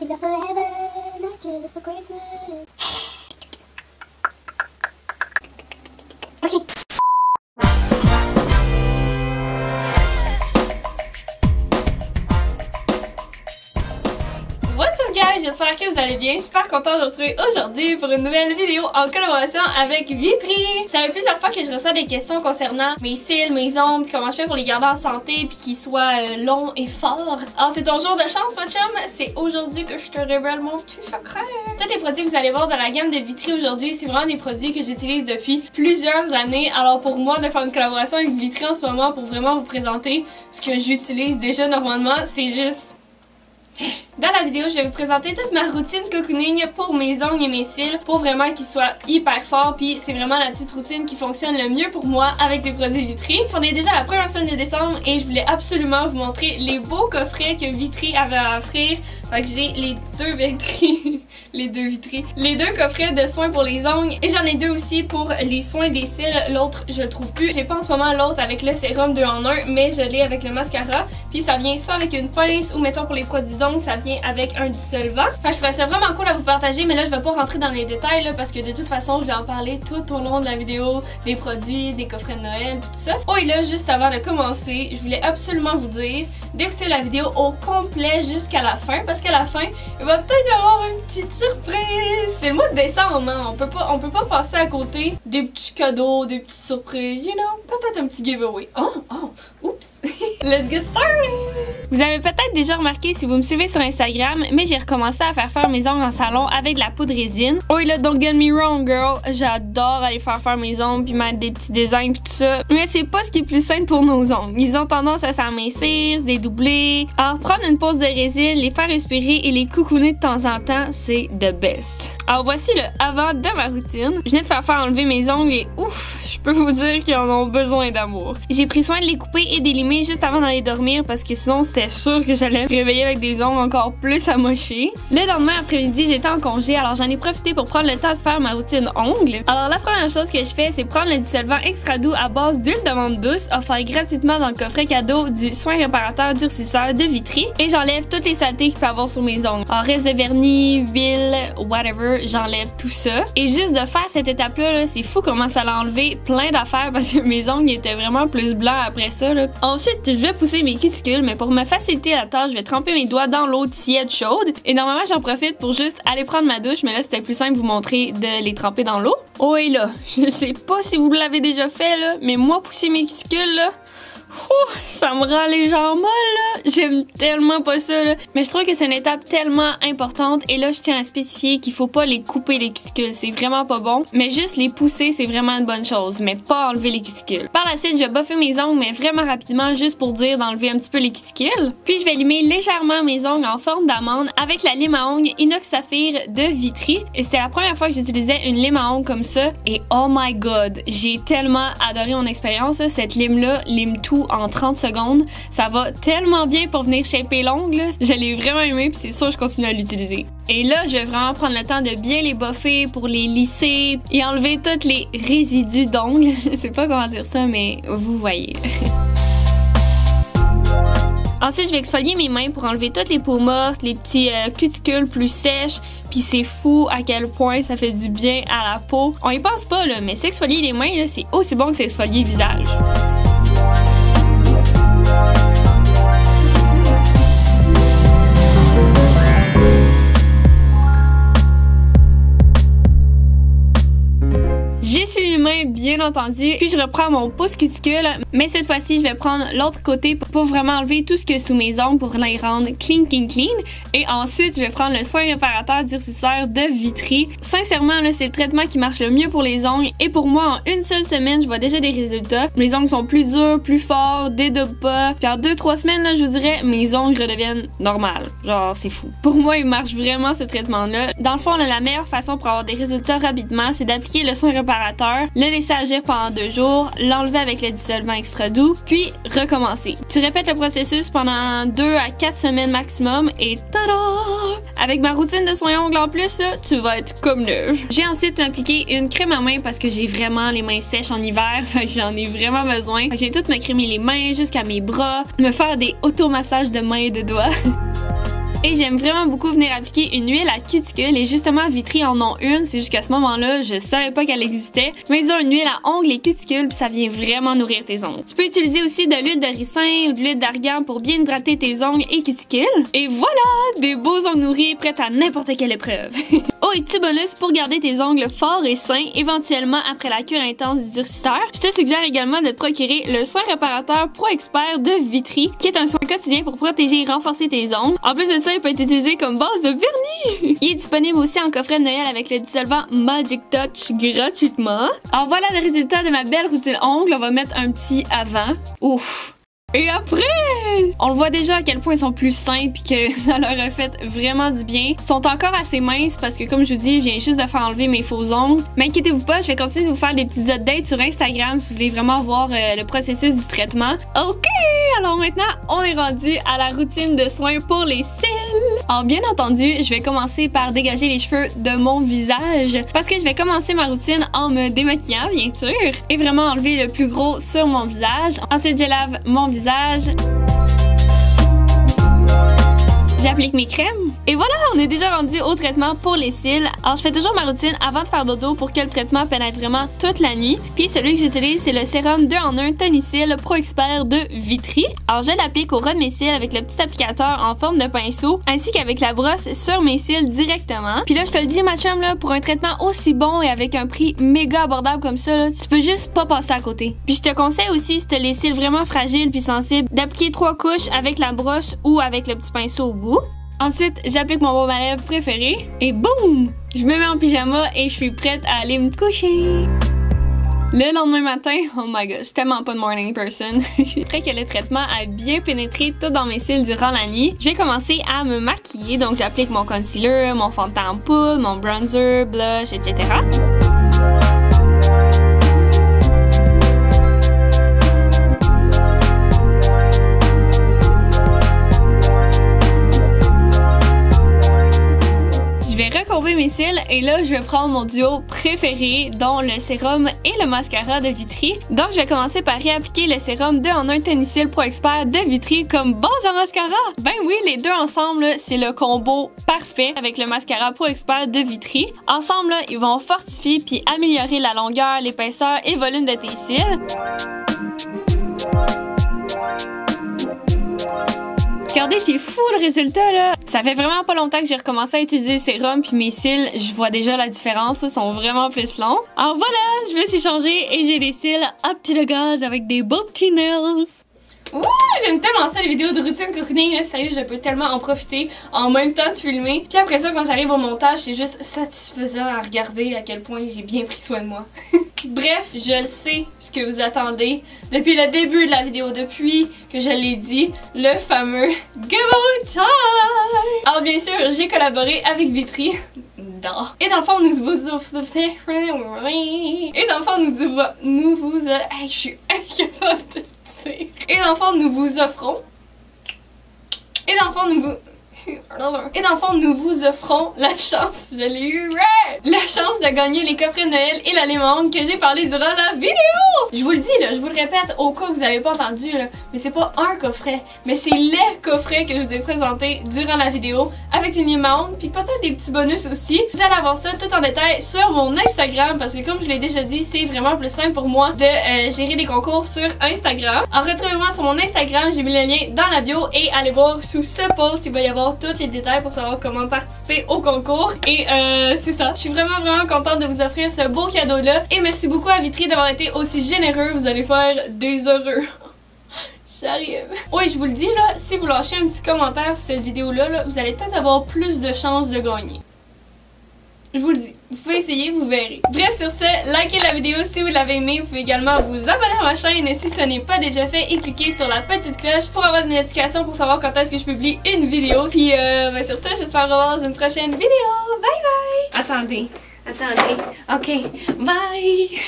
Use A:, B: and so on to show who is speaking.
A: be there forever, not just for Christmas. Okay.
B: What's up guys, j'espère que vous allez bien. Je suis super contente de vous retrouver aujourd'hui pour une nouvelle vidéo en collaboration avec Vitry. Ça fait plusieurs fois que je reçois des questions concernant mes cils, mes ongles, comment je fais pour les garder en santé puis qu'ils soient longs et forts. Alors c'est ton jour de chance mon chum, c'est aujourd'hui que je te révèle mon petit secret. Tous les produits que vous allez voir dans la gamme de Vitry aujourd'hui, c'est vraiment des produits que j'utilise depuis plusieurs années. Alors pour moi de faire une collaboration avec Vitry en ce moment pour vraiment vous présenter ce que j'utilise déjà normalement, c'est juste... Dans la vidéo, je vais vous présenter toute ma routine cocooning pour mes ongles et mes cils pour vraiment qu'ils soient hyper forts, puis c'est vraiment la petite routine qui fonctionne le mieux pour moi avec les produits Vitry. On est déjà à la première semaine de décembre et je voulais absolument vous montrer les beaux coffrets que Vitry avait à offrir. Fait que j'ai les deux Vitry, les deux coffrets de soins pour les ongles et j'en ai deux aussi pour les soins des cils. L'autre, je le trouve plus. J'ai pas en ce moment l'autre avec le sérum 2 en 1, mais je l'ai avec le mascara. Puis ça vient soit avec une pince ou mettons pour les produits d'ongles, ça vient avec un dissolvant. Enfin, je trouvais ça vraiment cool à vous partager, mais là, je vais pas rentrer dans les détails là, parce que de toute façon, je vais en parler tout au long de la vidéo, des produits, des coffrets de Noël, puis tout ça. Oh, et là, juste avant de commencer, je voulais absolument vous dire d'écouter la vidéo au complet jusqu'à la fin, parce qu'à la fin, il va peut-être y avoir une petite surprise. C'est le mois de décembre, hein? On peut pas passer à côté des petits cadeaux, des petites surprises, you know, peut-être un petit giveaway. Oups! Let's get started! Vous avez peut-être déjà remarqué si vous me suivez sur Instagram, mais j'ai recommencé à faire mes ongles en salon avec de la poudre résine. Oh et là, don't get me wrong girl, j'adore aller faire mes ongles puis mettre des petits designs pis tout ça, mais c'est pas ce qui est plus simple pour nos ongles. Ils ont tendance à s'amincir, se dédoubler. Alors prendre une pause de résine, les faire respirer et les cocooner de temps en temps, c'est the best. Alors voici le avant de ma routine. Je viens de faire enlever mes ongles et ouf, je peux vous dire qu'ils en ont besoin d'amour. J'ai pris soin de les couper et d'élimer juste avant d'aller dormir parce que sinon c'était sûr que j'allais me réveiller avec des ongles encore plus amochés. Le lendemain après-midi, j'étais en congé, alors j'en ai profité pour prendre le temps de faire ma routine ongles. Alors la première chose que je fais, c'est prendre le dissolvant extra doux à base d'huile de menthe douce offert gratuitement dans le coffret cadeau du soin réparateur durcisseur de Vitry et j'enlève toutes les saletés qu'il peut avoir sur mes ongles. En reste de vernis, huile, whatever, j'enlève tout ça. Et juste de faire cette étape-là, c'est fou comment ça l'a enlevé plein d'affaires parce que mes ongles étaient vraiment plus blancs après ça. Là. Ensuite, je vais pousser mes cuticules, mais pour me faciliter la tâche, je vais tremper mes doigts dans l'eau tiède chaude. Et normalement, j'en profite pour juste aller prendre ma douche, mais là, c'était plus simple de vous montrer de les tremper dans l'eau. Oh et là, je sais pas si vous l'avez déjà fait, là, mais moi, pousser mes cuticules, là, ça me rend les jambes molles là. J'aime tellement pas ça là. Mais je trouve que c'est une étape tellement importante et là je tiens à spécifier qu'il faut pas les couper les cuticules, c'est vraiment pas bon. Mais juste les pousser c'est vraiment une bonne chose, mais pas enlever les cuticules. Par la suite je vais buffer mes ongles mais vraiment rapidement juste pour dire d'enlever un petit peu les cuticules. Puis je vais limer légèrement mes ongles en forme d'amande avec la lime à ongles Inox Saphir de Vitry. Et c'était la première fois que j'utilisais une lime à ongles comme ça et oh my god, j'ai tellement adoré mon expérience là. Cette lime là lime tout en 30 secondes. Ça va tellement bien pour venir shaper l'ongle. Je l'ai vraiment aimé puis c'est sûr je continue à l'utiliser. Et là, je vais vraiment prendre le temps de bien les buffer pour les lisser et enlever tous les résidus d'ongles. Je sais pas comment dire ça, mais vous voyez. Ensuite, je vais exfolier mes mains pour enlever toutes les peaux mortes, les petits cuticules plus sèches. Puis c'est fou à quel point ça fait du bien à la peau. On y pense pas, là, mais s'exfolier les mains, c'est aussi bon que s'exfolier le visage. J'essuie mes mains bien entendu, puis je reprends mon pouce cuticule, mais cette fois-ci je vais prendre l'autre côté pour vraiment enlever tout ce que sous mes ongles pour les rendre clean. Et ensuite je vais prendre le soin réparateur durcisseur de Vitry. Sincèrement là, c'est le traitement qui marche le mieux pour les ongles et pour moi en une seule semaine je vois déjà des résultats. Mes ongles sont plus durs, plus forts, dédoublent pas, puis en 2-3 semaines là, je vous dirais mes ongles redeviennent normales. Genre c'est fou. Pour moi il marche vraiment ce traitement là. Dans le fond là, la meilleure façon pour avoir des résultats rapidement c'est d'appliquer le soin réparateur, le laisser agir pendant 2 jours, l'enlever avec le dissolvant extra doux, puis recommencer. Tu répètes le processus pendant 2 à 4 semaines maximum et tada! Avec ma routine de soins ongles en plus, là, tu vas être comme neuve. J'ai ensuite appliqué une crème à main parce que j'ai vraiment les mains sèches en hiver, j'en ai vraiment besoin. J'ai tout me crémer les mains jusqu'à mes bras, me faire des automassages de mains et de doigts. Et j'aime vraiment beaucoup venir appliquer une huile à cuticule et justement Vitry en ont une, c'est juste qu'à ce moment-là, je savais pas qu'elle existait. Mais ils ont une huile à ongles et cuticules puis ça vient vraiment nourrir tes ongles. Tu peux utiliser aussi de l'huile de ricin ou de l'huile d'argan pour bien hydrater tes ongles et cuticules. Et voilà, des beaux ongles nourris prêts à n'importe quelle épreuve. Oh, et petit bonus pour garder tes ongles forts et sains, éventuellement après la cure intense du durcisseur, je te suggère également de te procurer le soin réparateur Pro Expert de Vitry, qui est un soin quotidien pour protéger et renforcer tes ongles. En plus de ça, il peut être utilisé comme base de vernis. Il est disponible aussi en coffret de Noël avec le dissolvant Magic Touch gratuitement. Alors voilà le résultat de ma belle routine ongles. On va mettre un petit avant. Ouf! Et après, on le voit déjà à quel point ils sont plus sains puis que ça leur a fait vraiment du bien. Ils sont encore assez minces parce que comme je vous dis, je viens juste de faire enlever mes faux ongles. Mais inquiétez-vous pas, je vais continuer de vous faire des petites updates sur Instagram si vous voulez vraiment voir le processus du traitement. Ok, alors maintenant, on est rendu à la routine de soins pour les cils. Alors bien entendu, je vais commencer par dégager les cheveux de mon visage parce que je vais commencer ma routine en me démaquillant, bien sûr, et vraiment enlever le plus gros sur mon visage. Ensuite, je lave mon visage. J'applique mes crèmes. Et voilà, on est déjà rendu au traitement pour les cils. Alors, je fais toujours ma routine avant de faire dodo pour que le traitement pénètre vraiment toute la nuit. Puis, celui que j'utilise, c'est le sérum 2 en 1 Tonicil Pro Expert de Vitry. Alors, je l'applique au ras de mes cils avec le petit applicateur en forme de pinceau, ainsi qu'avec la brosse sur mes cils directement. Puis là, je te le dis, ma chum, là, pour un traitement aussi bon et avec un prix méga abordable comme ça, là, tu peux juste pas passer à côté. Puis, je te conseille aussi, si t'as les cils vraiment fragiles puis sensibles, d'appliquer 3 couches avec la brosse ou avec le petit pinceau au bout. Ensuite, j'applique mon baume à lèvres préféré et boum! Je me mets en pyjama et je suis prête à aller me coucher. Le lendemain matin, oh my god, je suis tellement pas de morning person. Après que le traitement a bien pénétré tout dans mes cils durant la nuit, je vais commencer à me maquiller. Donc, j'applique mon concealer, mon fond de teint en poudre, mon bronzer, blush, etc. Recourber mes cils et là je vais prendre mon duo préféré dont le sérum et le mascara de Vitry. Donc je vais commencer par réappliquer le sérum 2 en 1 Tonicil Pro Expert de Vitry comme base à mascara. Ben oui, les deux ensemble c'est le combo parfait avec le mascara Pro Expert de Vitry. Ensemble là, ils vont fortifier puis améliorer la longueur, l'épaisseur et volume de tes cils. Regardez, c'est fou le résultat là! Ça fait vraiment pas longtemps que j'ai recommencé à utiliser le sérum puis mes cils, je vois déjà la différence, ils sont vraiment plus longs. Alors voilà, je me suis changée et j'ai des cils up to the gaz avec des beaux petits nails. Ouh, j'aime tellement ça les vidéos de routine cocooning, là, sérieux, je peux tellement en profiter en même temps de filmer. Puis après ça, quand j'arrive au montage, c'est juste satisfaisant à regarder à quel point j'ai bien pris soin de moi. Bref, je le sais ce que vous attendez depuis le début de la vidéo, depuis que je l'ai dit, le fameux giveaway time! Alors bien sûr, j'ai collaboré avec Vitry. Et dans le fond, nous vous... Et dans le fond, nous vous... Hey, je suis incapable de... Et dans le fond, nous vous offrons. Et dans le fond, nous vous offrons la chance, je l'ai eu, la chance de gagner les coffrets de Noël et la lémande que j'ai parlé durant la vidéo. Je vous le dis là, je vous le répète au cas où vous n'avez pas entendu là, mais c'est pas un coffret, mais c'est les coffrets que je vous ai présentés durant la vidéo avec une lémande puis peut-être des petits bonus aussi. Vous allez avoir ça tout en détail sur mon Instagram parce que comme je l'ai déjà dit, c'est vraiment plus simple pour moi de gérer des concours sur Instagram. Alors retrouvez-moi sur mon Instagram, j'ai mis le lien dans la bio et allez voir sous ce post, il va y avoir tous les détails pour savoir comment participer au concours. Et c'est ça. Je suis vraiment contente de vous offrir ce beau cadeau-là. Et merci beaucoup à Vitry d'avoir été aussi généreux. Vous allez faire des heureux. J'arrive. Oui, je vous le dis là, si vous lâchez un petit commentaire sur cette vidéo-là, vous allez peut-être avoir plus de chances de gagner. Je vous le dis, vous pouvez essayer, vous verrez. Bref, sur ce, likez la vidéo si vous l'avez aimé. Vous pouvez également vous abonner à ma chaîne si ce n'est pas déjà fait et cliquer sur la petite cloche pour avoir des notifications pour savoir quand est-ce que je publie une vidéo. Puis ben sur ce, j'espère revoir dans une prochaine vidéo. Bye bye! Attendez. Ok, bye!